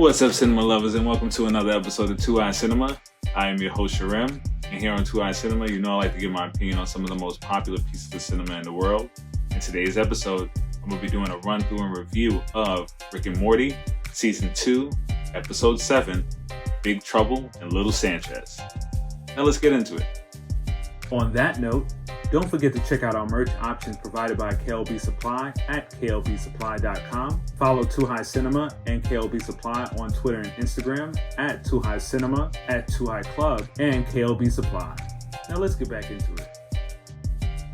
What's up, cinema lovers, and welcome to another episode of Two Eye Cinema. I am your host, SHRIM, and here on Two Eye Cinema, you know I like to give my opinion on some of the most popular pieces of cinema in the world. In today's episode, I'm going to be doing a run-through and review of Rick and Morty, Season 2, Episode 7, Big Trouble in Little Sanchez. Now let's get into it. On that note, don't forget to check out our merch options provided by KLB Supply at klbsupply.com. Follow Two High Cinema and KLB Supply on Twitter and Instagram at Two High Cinema, at Two High Club, and KLB Supply. Now let's get back into it.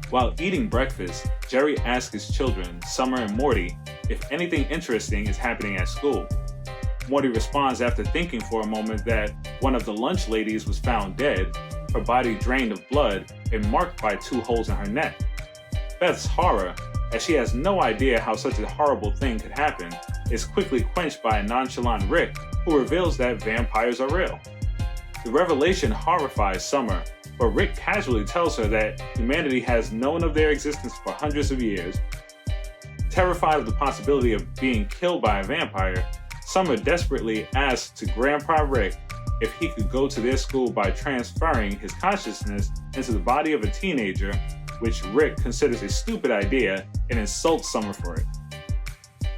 While eating breakfast, Jerry asks his children, Summer and Morty, if anything interesting is happening at school. Morty responds after thinking for a moment that one of the lunch ladies was found dead, her body drained of blood and marked by 2 holes in her neck. Beth's horror, as she has no idea how such a horrible thing could happen, is quickly quenched by a nonchalant Rick, who reveals that vampires are real. The revelation horrifies Summer, but Rick casually tells her that humanity has known of their existence for hundreds of years. Terrified of the possibility of being killed by a vampire, Summer desperately asks to Grandpa Rick if he could go to their school by transferring his consciousness into the body of a teenager, which Rick considers a stupid idea and insults Summer for it.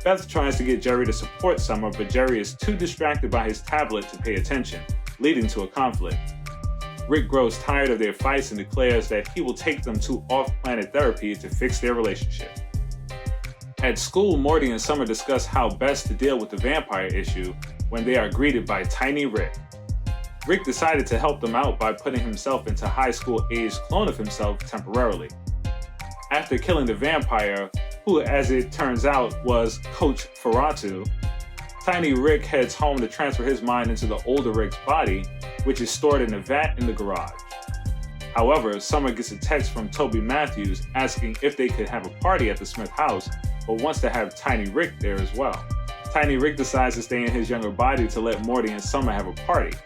Beth tries to get Jerry to support Summer, but Jerry is too distracted by his tablet to pay attention, leading to a conflict. Rick grows tired of their fights and declares that he will take them to off-planet therapy to fix their relationship. At school, Morty and Summer discuss how best to deal with the vampire issue when they are greeted by Tiny Rick. Rick decided to help them out by putting himself into a high school-aged clone of himself temporarily. After killing the vampire, who as it turns out was Coach Ferratu, Tiny Rick heads home to transfer his mind into the older Rick's body, which is stored in a vat in the garage. However, Summer gets a text from Toby Matthews asking if they could have a party at the Smith house, but wants to have Tiny Rick there as well. Tiny Rick decides to stay in his younger body to let Morty and Summer have a party.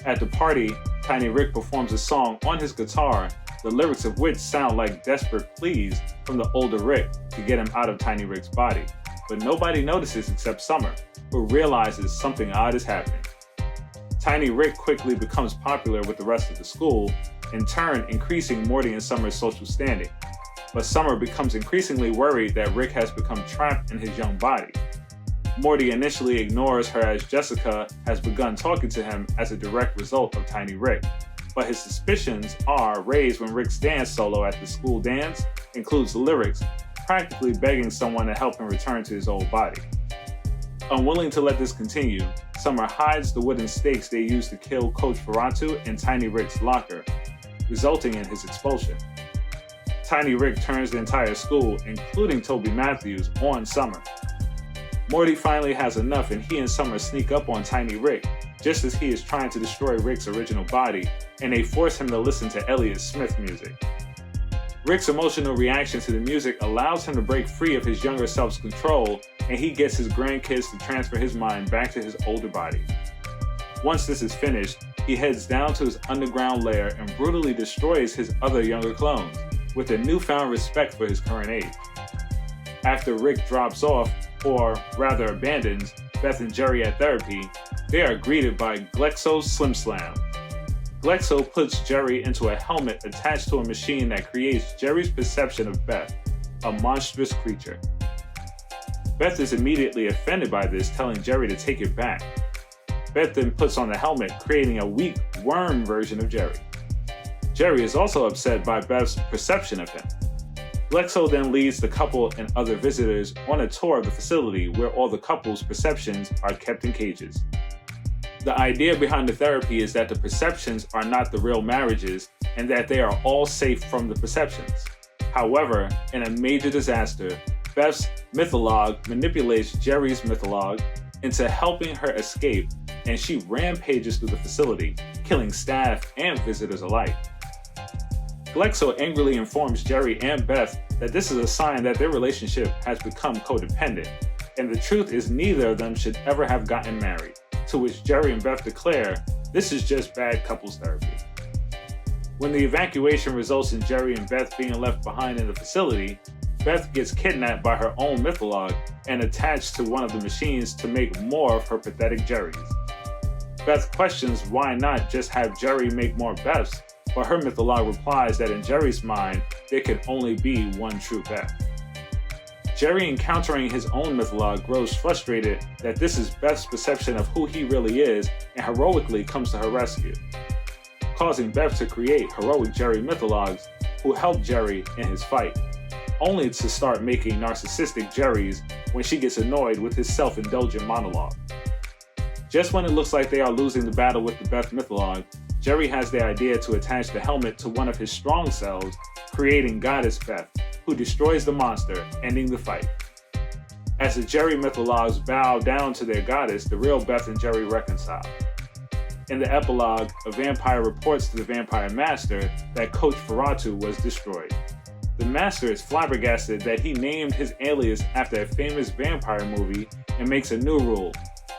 At the party, Tiny Rick performs a song on his guitar, the lyrics of which sound like desperate pleas from the older Rick to get him out of Tiny Rick's body. But nobody notices except Summer, who realizes something odd is happening. Tiny Rick quickly becomes popular with the rest of the school, in turn increasing Morty and Summer's social standing. But Summer becomes increasingly worried that Rick has become trapped in his young body. Morty initially ignores her as Jessica has begun talking to him as a direct result of Tiny Rick, but his suspicions are raised when Rick's dance solo at the school dance includes lyrics practically begging someone to help him return to his old body. Unwilling to let this continue, Summer hides the wooden stakes they used to kill Coach Ferratu in Tiny Rick's locker, resulting in his expulsion. Tiny Rick turns the entire school, including Toby Matthews, on Summer. Morty finally has enough and he and Summer sneak up on Tiny Rick, just as he is trying to destroy Rick's original body, and they force him to listen to Elliott Smith music. Rick's emotional reaction to the music allows him to break free of his younger self's control, and he gets his grandkids to transfer his mind back to his older body. Once this is finished, he heads down to his underground lair and brutally destroys his other younger clones, with a newfound respect for his current age. After Rick drops off, or rather abandons, Beth and Jerry at therapy, they are greeted by Glexo's Slim Slam. Glexo puts Jerry into a helmet attached to a machine that creates Jerry's perception of Beth, a monstrous creature. Beth is immediately offended by this, telling Jerry to take it back. Beth then puts on the helmet, creating a weak worm version of Jerry. Jerry is also upset by Beth's perception of him. Glexo then leads the couple and other visitors on a tour of the facility where all the couple's perceptions are kept in cages. The idea behind the therapy is that the perceptions are not the real marriages and that they are all safe from the perceptions. However, in a major disaster, Beth's mythologue manipulates Jerry's mythologue into helping her escape, and she rampages through the facility, killing staff and visitors alike. Glexo angrily informs Jerry and Beth that this is a sign that their relationship has become codependent, and the truth is neither of them should ever have gotten married, to which Jerry and Beth declare this is just bad couples therapy. When the evacuation results in Jerry and Beth being left behind in the facility, Beth gets kidnapped by her own mythologue and attached to one of the machines to make more of her pathetic Jerrys. Beth questions why not just have Jerry make more Beths, but her mythologue replies that in Jerry's mind, there could only be one true Beth. Jerry, encountering his own mythologue, grows frustrated that this is Beth's perception of who he really is and heroically comes to her rescue, causing Beth to create heroic Jerry mythologues who help Jerry in his fight, only to start making narcissistic Jerrys when she gets annoyed with his self-indulgent monologue. Just when it looks like they are losing the battle with the Beth mythologue, Jerry has the idea to attach the helmet to one of his strong selves, creating Goddess Beth, who destroys the monster, ending the fight. As the Jerry mythologues bow down to their goddess, the real Beth and Jerry reconcile. In the epilogue, a vampire reports to the vampire master that Coach Ferratu was destroyed. The master is flabbergasted that he named his alias after a famous vampire movie and makes a new rule: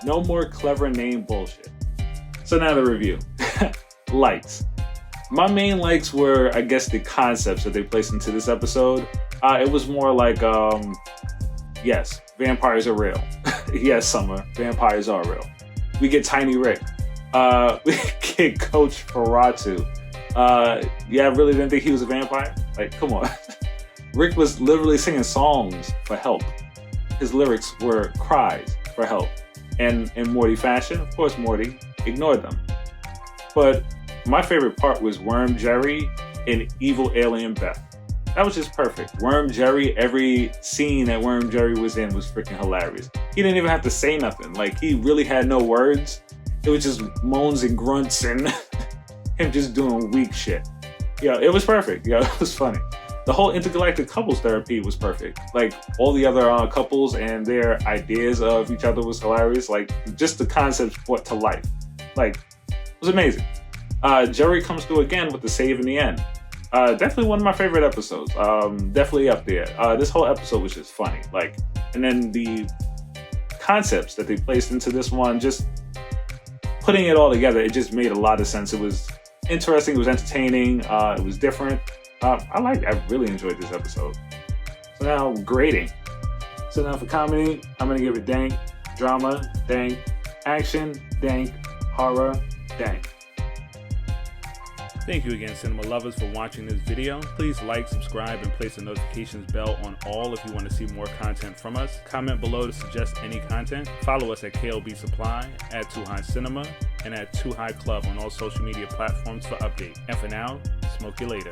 no more clever name bullshit. So now the review. Likes. My main likes were, I guess, the concepts that they placed into this episode. It was more like, yes, vampires are real. Yes, Summer, vampires are real. We get Tiny Rick. We get Coach Ferratu. Yeah, I really didn't think he was a vampire. Like, come on. Rick was literally singing songs for help. His lyrics were cries for help. And in Morty fashion, of course, Morty ignored them. But my favorite part was Worm Jerry and Evil Alien Beth. That was just perfect. Worm Jerry, every scene that Worm Jerry was in was freaking hilarious. He didn't even have to say nothing. Like, he really had no words. It was just moans and grunts and him just doing weak shit. Yeah, it was perfect. Yeah, it was funny. The whole intergalactic couples therapy was perfect. Like, all the other couples and their ideas of each other was hilarious. Like, just the concepts brought to life. Like, it was amazing. Jerry comes through again with the save in the end. Definitely one of my favorite episodes. Definitely up there. This whole episode was just funny. Like, and then the concepts that they placed into this one, just putting it all together, it just made a lot of sense. It was interesting. It was entertaining. It was different. I really enjoyed this episode. So now, grading. So now for comedy, I'm gonna give it dank, drama, dank, action, dank, horror, dank. Thank you again, cinema lovers, for watching this video. Please like, subscribe, and place the notifications bell on all if you want to see more content from us. Comment below to suggest any content. Follow us at KLB Supply, at Too High Cinema, and at Too High Club on all social media platforms for updates. And for now, smoke you later.